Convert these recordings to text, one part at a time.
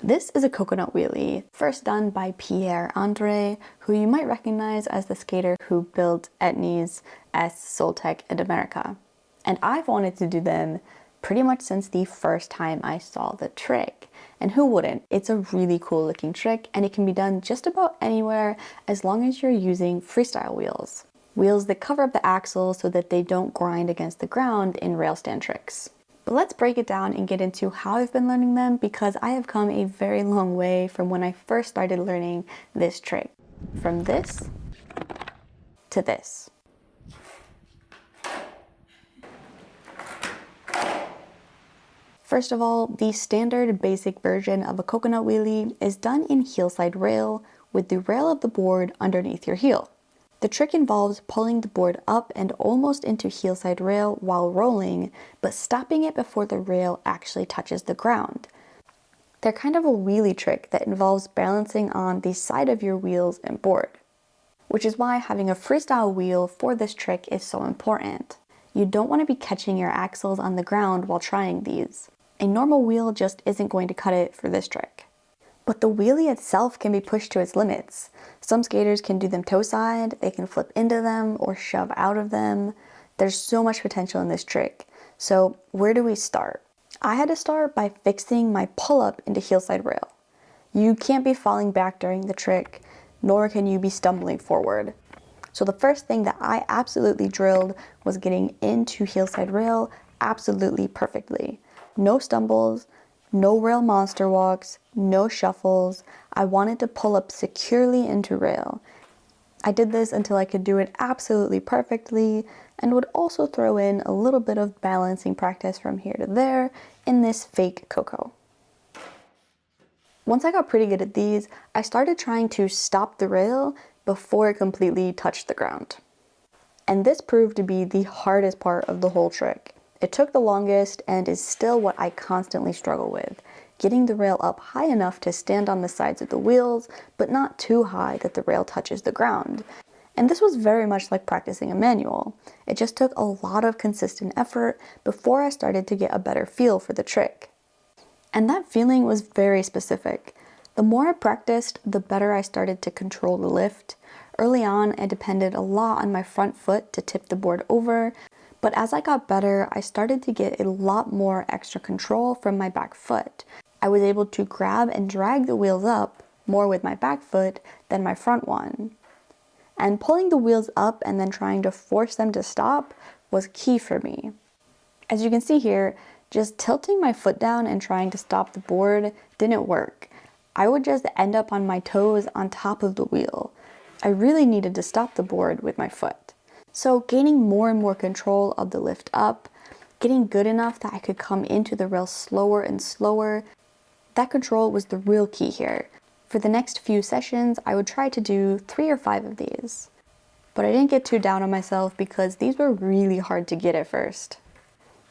This is a coconut wheelie, first done by Pierre-Andre, who you might recognize as the skater who built Etnies, S, Soltec, and America. And I've wanted to do them pretty much since the first time I saw the trick. And who wouldn't? It's a really cool looking trick, and it can be done just about anywhere as long as you're using freestyle wheels. Wheels that cover up the axle so that they don't grind against the ground in rail stand tricks. But let's break it down and get into how I've been learning them, because I have come a very long way from when I first started learning this trick. From this to this. First of all, the standard basic version of a coconut wheelie is done in heelside rail with the rail of the board underneath your heel. The trick involves pulling the board up and almost into heelside rail while rolling, but stopping it before the rail actually touches the ground. They're kind of a wheelie trick that involves balancing on the side of your wheels and board, which is why having a freestyle wheel for this trick is so important. You don't want to be catching your axles on the ground while trying these. A normal wheel just isn't going to cut it for this trick. But the wheelie itself can be pushed to its limits. Some skaters can do them toe side, they can flip into them or shove out of them. There's so much potential in this trick. So where do we start? I had to start by fixing my pull-up into heelside rail. You can't be falling back during the trick, nor can you be stumbling forward. So the first thing that I absolutely drilled was getting into heelside rail absolutely perfectly. No stumbles, no rail monster walks, no shuffles. I wanted to pull up securely into rail. I did this until I could do it absolutely perfectly, and would also throw in a little bit of balancing practice from here to there in this fake Coco. Once I got pretty good at these, I started trying to stop the rail before it completely touched the ground. And this proved to be the hardest part of the whole trick. It took the longest and is still what I constantly struggle with, getting the rail up high enough to stand on the sides of the wheels, but not too high that the rail touches the ground. And this was very much like practicing a manual. It just took a lot of consistent effort before I started to get a better feel for the trick. And that feeling was very specific. The more I practiced, the better I started to control the lift. Early on, I depended a lot on my front foot to tip the board over, but as I got better, I started to get a lot more extra control from my back foot. I was able to grab and drag the wheels up more with my back foot than my front one. And pulling the wheels up and then trying to force them to stop was key for me. As you can see here, just tilting my foot down and trying to stop the board didn't work. I would just end up on my toes on top of the wheel. I really needed to stop the board with my foot. So gaining more and more control of the lift up, getting good enough that I could come into the rail slower and slower, that control was the real key here. For the next few sessions, I would try to do 3 or 5 of these. But I didn't get too down on myself because these were really hard to get at first.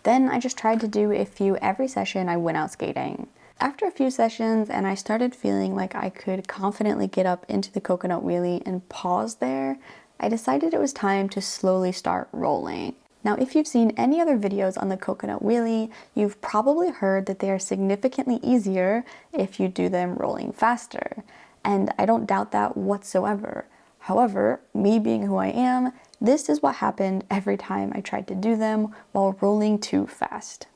Then I just tried to do a few every session I went out skating. After a few sessions and I started feeling like I could confidently get up into the coconut wheelie and pause there, I decided it was time to slowly start rolling. Now, if you've seen any other videos on the coconut wheelie, you've probably heard that they are significantly easier if you do them rolling faster. And I don't doubt that whatsoever. However, me being who I am, this is what happened every time I tried to do them while rolling too fast.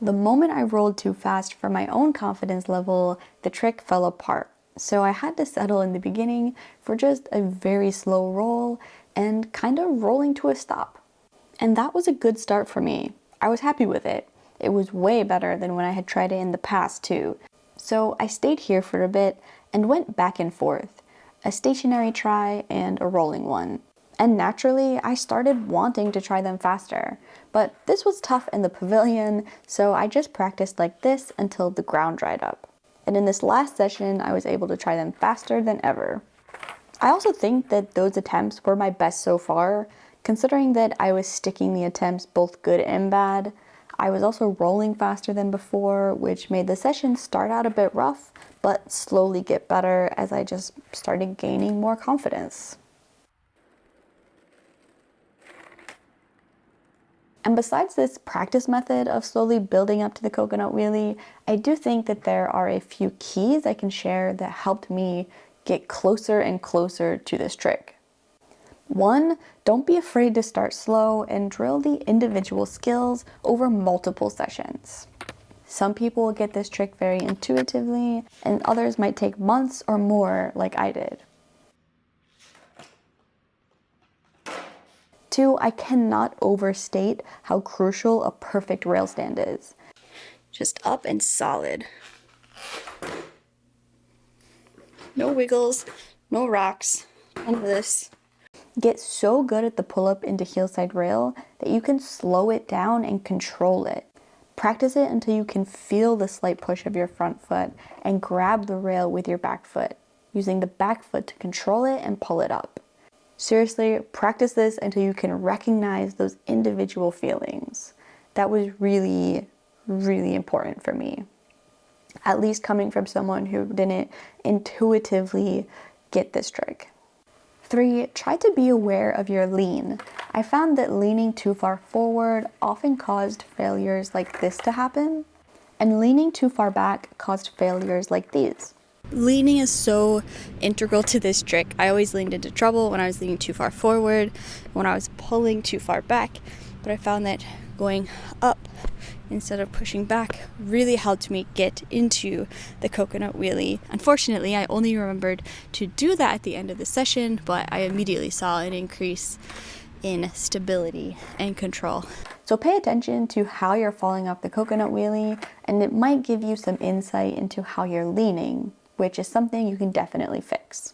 The moment I rolled too fast for my own confidence level, the trick fell apart. So I had to settle in the beginning for just a very slow roll and kind of rolling to a stop. And that was a good start for me. I was happy with it. It was way better than when I had tried it in the past too. So I stayed here for a bit and went back and forth, a stationary try and a rolling one. And naturally, I started wanting to try them faster. But this was tough in the pavilion, so I just practiced like this until the ground dried up. And in this last session, I was able to try them faster than ever. I also think that those attempts were my best so far, considering that I was sticking the attempts both good and bad. I was also rolling faster than before, which made the session start out a bit rough, but slowly get better as I just started gaining more confidence. And besides this practice method of slowly building up to the coconut wheelie, I do think that there are a few keys I can share that helped me get closer and closer to this trick. One, don't be afraid to start slow and drill the individual skills over multiple sessions. Some people will get this trick very intuitively, and others might take months or more like I did. Two, I cannot overstate how crucial a perfect rail stand is. Just up and solid. No wiggles, no rocks, none of this. Get so good at the pull-up into heel side rail that you can slow it down and control it. Practice it until you can feel the slight push of your front foot and grab the rail with your back foot, using the back foot to control it and pull it up. Seriously, practice this until you can recognize those individual feelings. That was really, really important for me. At least coming from someone who didn't intuitively get this trick. 3, try to be aware of your lean. I found that leaning too far forward often caused failures like this to happen, and leaning too far back caused failures like these. Leaning is so integral to this trick. I always leaned into trouble when I was leaning too far forward, when I was pulling too far back, but I found that going up instead of pushing back really helped me get into the coconut wheelie. Unfortunately, I only remembered to do that at the end of the session, but I immediately saw an increase in stability and control. So pay attention to how you're falling off the coconut wheelie, and it might give you some insight into how you're leaning, which is something you can definitely fix.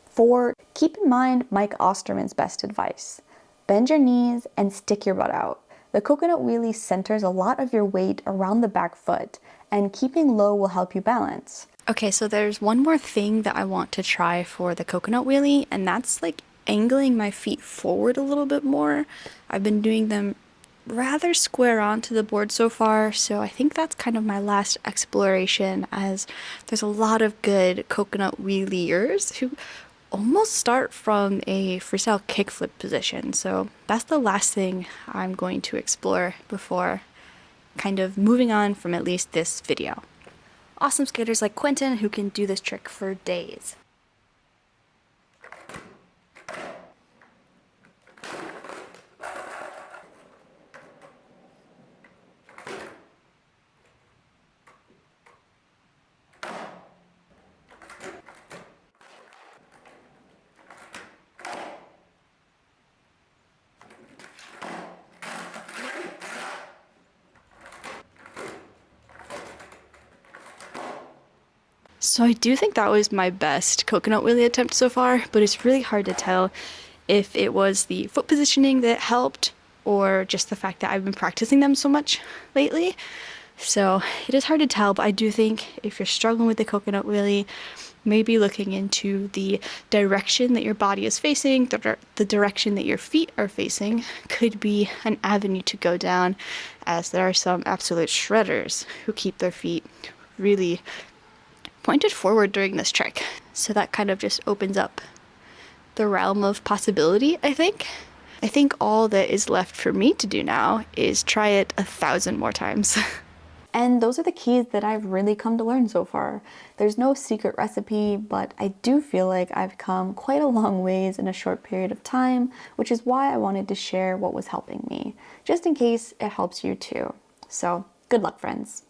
4, keep in mind Mike Osterman's best advice. Bend your knees and stick your butt out. The coconut wheelie centers a lot of your weight around the back foot, and keeping low will help you balance. Okay, so there's one more thing that I want to try for the coconut wheelie, and that's like angling my feet forward a little bit more. I've been doing them rather square onto the board so far, so I think that's kind of my last exploration, as there's a lot of good coconut wheeliers who almost start from a freestyle kickflip position. So that's the last thing I'm going to explore before kind of moving on from at least this video. Awesome skaters like Quentin who can do this trick for days. So I do think that was my best coconut wheelie attempt so far, but it's really hard to tell if it was the foot positioning that helped or just the fact that I've been practicing them so much lately. So it is hard to tell, but I do think if you're struggling with the coconut wheelie, maybe looking into the direction that your body is facing, the direction that your feet are facing could be an avenue to go down, as there are some absolute shredders who keep their feet really pointed forward during this trick. So that kind of just opens up the realm of possibility, I think. I think all that is left for me to do now is try it 1,000 more times. And those are the keys that I've really come to learn so far. There's no secret recipe, but I do feel like I've come quite a long ways in a short period of time, which is why I wanted to share what was helping me, just in case it helps you too. So good luck, friends.